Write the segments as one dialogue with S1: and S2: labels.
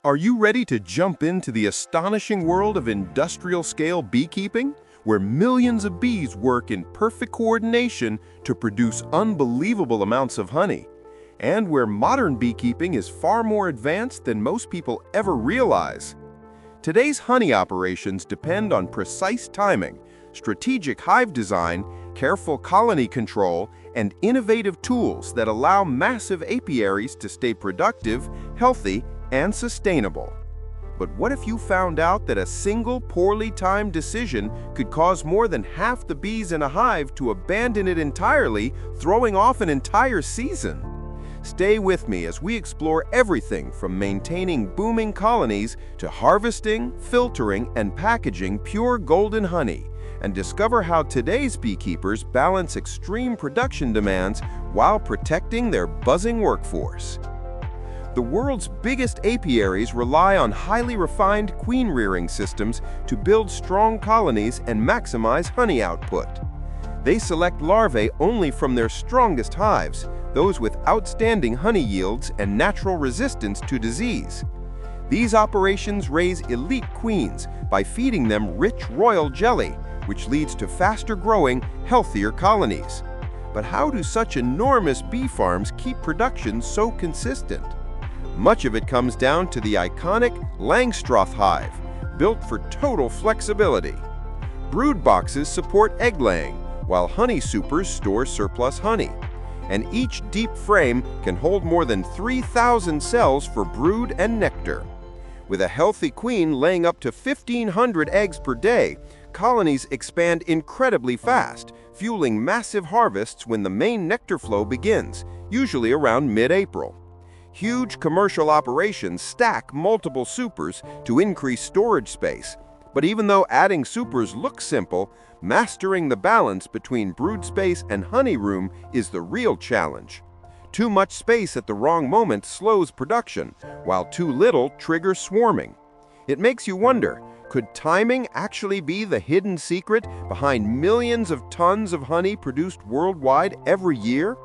S1: Are you ready to jump into the astonishing world of industrial-scale beekeeping, where millions of bees work in perfect coordination to produce unbelievable amounts of honey, and where modern beekeeping is far more advanced than most people ever realize? Today's honey operations depend on precise timing, strategic hive design, careful colony control, and innovative tools that allow massive apiaries to stay productive, healthy, and sustainable. But what if you found out that a single poorly timed decision could cause more than half the bees in a hive to abandon it entirely, throwing off an entire season? Stay with me as we explore everything from maintaining booming colonies to harvesting, filtering, and packaging pure golden honey, and discover how today's beekeepers balance extreme production demands while protecting their buzzing workforce. The world's biggest apiaries rely on highly refined queen-rearing systems to build strong colonies and maximize honey output. They select larvae only from their strongest hives, those with outstanding honey yields and natural resistance to disease. These operations raise elite queens by feeding them rich royal jelly, which leads to faster-growing, healthier colonies. But how do such enormous bee farms keep production so consistent? Much of it comes down to the iconic Langstroth hive, built for total flexibility. Brood boxes support egg laying, while honey supers store surplus honey. And each deep frame can hold more than 3,000 cells for brood and nectar. With a healthy queen laying up to 1,500 eggs per day, colonies expand incredibly fast, fueling massive harvests when the main nectar flow begins, usually around mid-April. Huge commercial operations stack multiple supers to increase storage space. But even though adding supers looks simple, mastering the balance between brood space and honey room is the real challenge. Too much space at the wrong moment slows production, while too little triggers swarming. It makes you wonder, could timing actually be the hidden secret behind millions of tons of honey produced worldwide every year?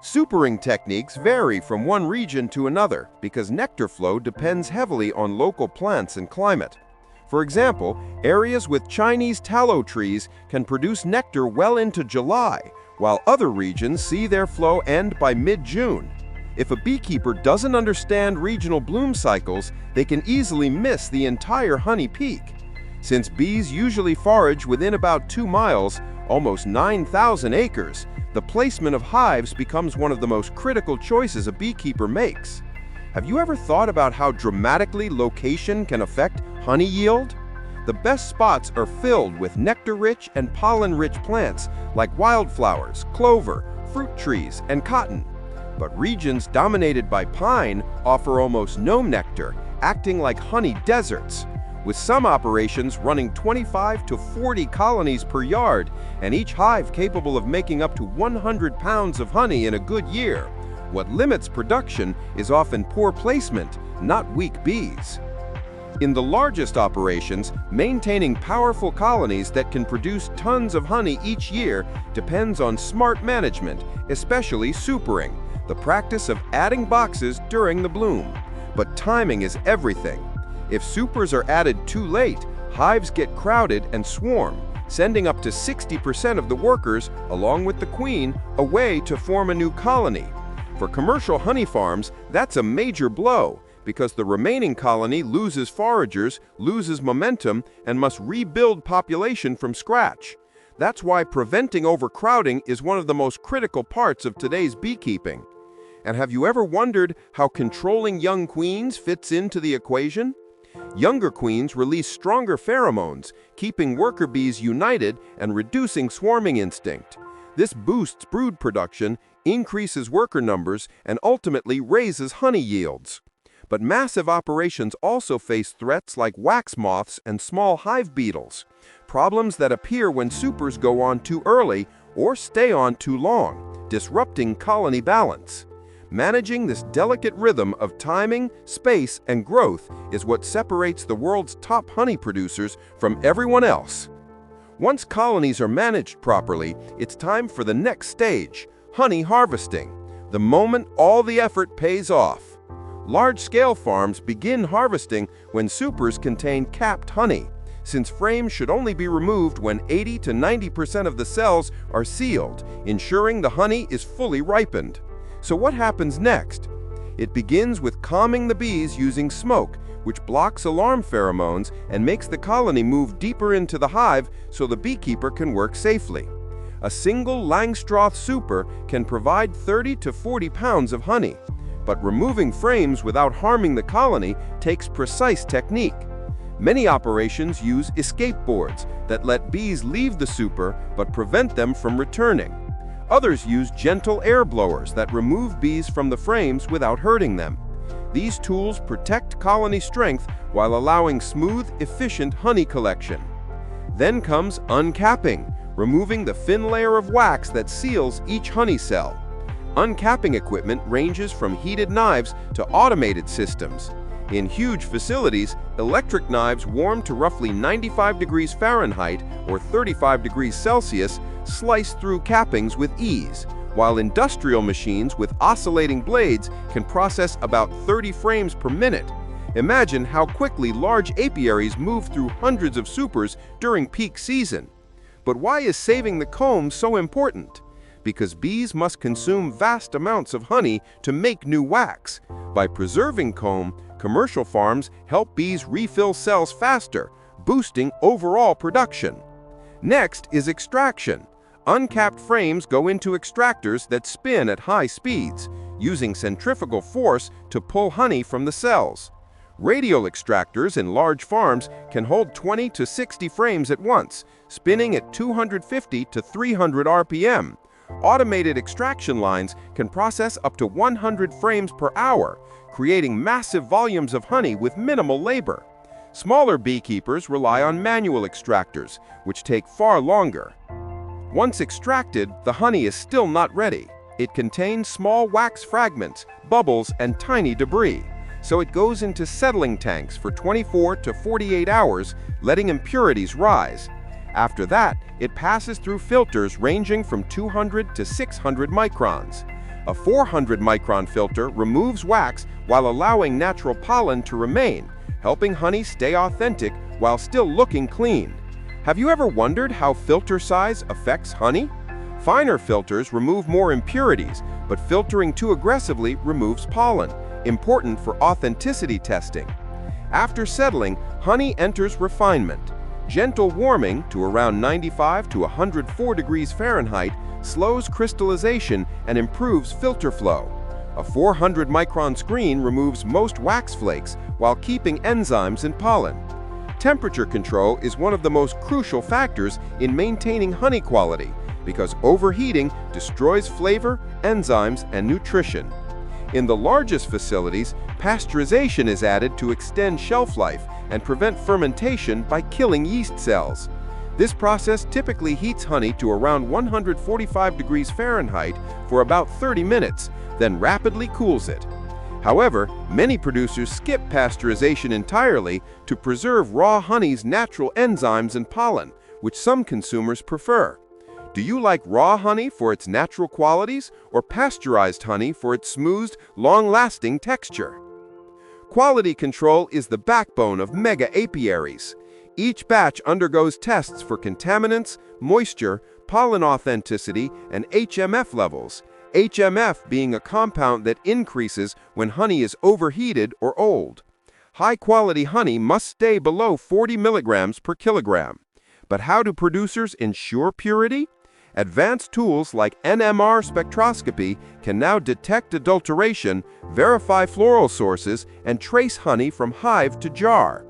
S1: Supering techniques vary from one region to another because nectar flow depends heavily on local plants and climate. For example, areas with Chinese tallow trees can produce nectar well into July, while other regions see their flow end by mid-June. If a beekeeper doesn't understand regional bloom cycles, they can easily miss the entire honey peak. Since bees usually forage within about 2 miles, almost 9,000 acres, the placement of hives becomes one of the most critical choices a beekeeper makes. Have you ever thought about how dramatically location can affect honey yield? The best spots are filled with nectar-rich and pollen-rich plants like wildflowers, clover, fruit trees, and cotton. But regions dominated by pine offer almost no nectar, acting like honey deserts, with some operations running 25 to 40 colonies per yard, and each hive capable of making up to 100 pounds of honey in a good year. What limits production is often poor placement, not weak bees. In the largest operations, maintaining powerful colonies that can produce tons of honey each year depends on smart management, especially supering, the practice of adding boxes during the bloom. But timing is everything. If supers are added too late, hives get crowded and swarm, sending up to 60% of the workers, along with the queen, away to form a new colony. For commercial honey farms, that's a major blow, because the remaining colony loses foragers, loses momentum, and must rebuild population from scratch. That's why preventing overcrowding is one of the most critical parts of today's beekeeping. And have you ever wondered how controlling young queens fits into the equation? Younger queens release stronger pheromones, keeping worker bees united and reducing swarming instinct. This boosts brood production, increases worker numbers, and ultimately raises honey yields. But massive operations also face threats like wax moths and small hive beetles, problems that appear when supers go on too early or stay on too long, disrupting colony balance. Managing this delicate rhythm of timing, space, and growth is what separates the world's top honey producers from everyone else. Once colonies are managed properly, it's time for the next stage, honey harvesting, the moment all the effort pays off. Large-scale farms begin harvesting when supers contain capped honey, since frames should only be removed when 80 to 90% of the cells are sealed, ensuring the honey is fully ripened. So what happens next? It begins with calming the bees using smoke, which blocks alarm pheromones and makes the colony move deeper into the hive so the beekeeper can work safely. A single Langstroth super can provide 30 to 40 pounds of honey, but removing frames without harming the colony takes precise technique. Many operations use escape boards that let bees leave the super but prevent them from returning. Others use gentle air blowers that remove bees from the frames without hurting them. These tools protect colony strength while allowing smooth, efficient honey collection. Then comes uncapping, removing the thin layer of wax that seals each honey cell. Uncapping equipment ranges from heated knives to automated systems. In huge facilities, electric knives warmed to roughly 95 degrees Fahrenheit or 35 degrees Celsius slice through cappings with ease, while industrial machines with oscillating blades can process about 30 frames per minute. Imagine how quickly large apiaries move through hundreds of supers during peak season. But why is saving the comb so important? Because bees must consume vast amounts of honey to make new wax. By preserving comb, commercial farms help bees refill cells faster, boosting overall production. Next is extraction. Uncapped frames go into extractors that spin at high speeds, using centrifugal force to pull honey from the cells. Radial extractors in large farms can hold 20 to 60 frames at once, spinning at 250 to 300 RPM. Automated extraction lines can process up to 100 frames per hour, creating massive volumes of honey with minimal labor. Smaller beekeepers rely on manual extractors, which take far longer. Once extracted, the honey is still not ready. It contains small wax fragments, bubbles, and tiny debris, so it goes into settling tanks for 24 to 48 hours, letting impurities rise. After that, it passes through filters ranging from 200 to 600 microns. A 400-micron filter removes wax while allowing natural pollen to remain, helping honey stay authentic while still looking clean. Have you ever wondered how filter size affects honey? Finer filters remove more impurities, but filtering too aggressively removes pollen, important for authenticity testing. After settling, honey enters refinement. Gentle warming to around 95 to 104 degrees Fahrenheit slows crystallization and improves filter flow. A 400-micron screen removes most wax flakes while keeping enzymes and pollen. Temperature control is one of the most crucial factors in maintaining honey quality because overheating destroys flavor, enzymes, and nutrition. In the largest facilities, pasteurization is added to extend shelf life and prevent fermentation by killing yeast cells. This process typically heats honey to around 145 degrees Fahrenheit for about 30 minutes, then rapidly cools it. However, many producers skip pasteurization entirely to preserve raw honey's natural enzymes and pollen, which some consumers prefer. Do you like raw honey for its natural qualities or pasteurized honey for its smooth, long-lasting texture? Quality control is the backbone of mega apiaries. Each batch undergoes tests for contaminants, moisture, pollen authenticity, and HMF levels, HMF being a compound that increases when honey is overheated or old. High-quality honey must stay below 40 milligrams per kilogram. But how do producers ensure purity? Advanced tools like NMR spectroscopy can now detect adulteration, verify floral sources, and trace honey from hive to jar.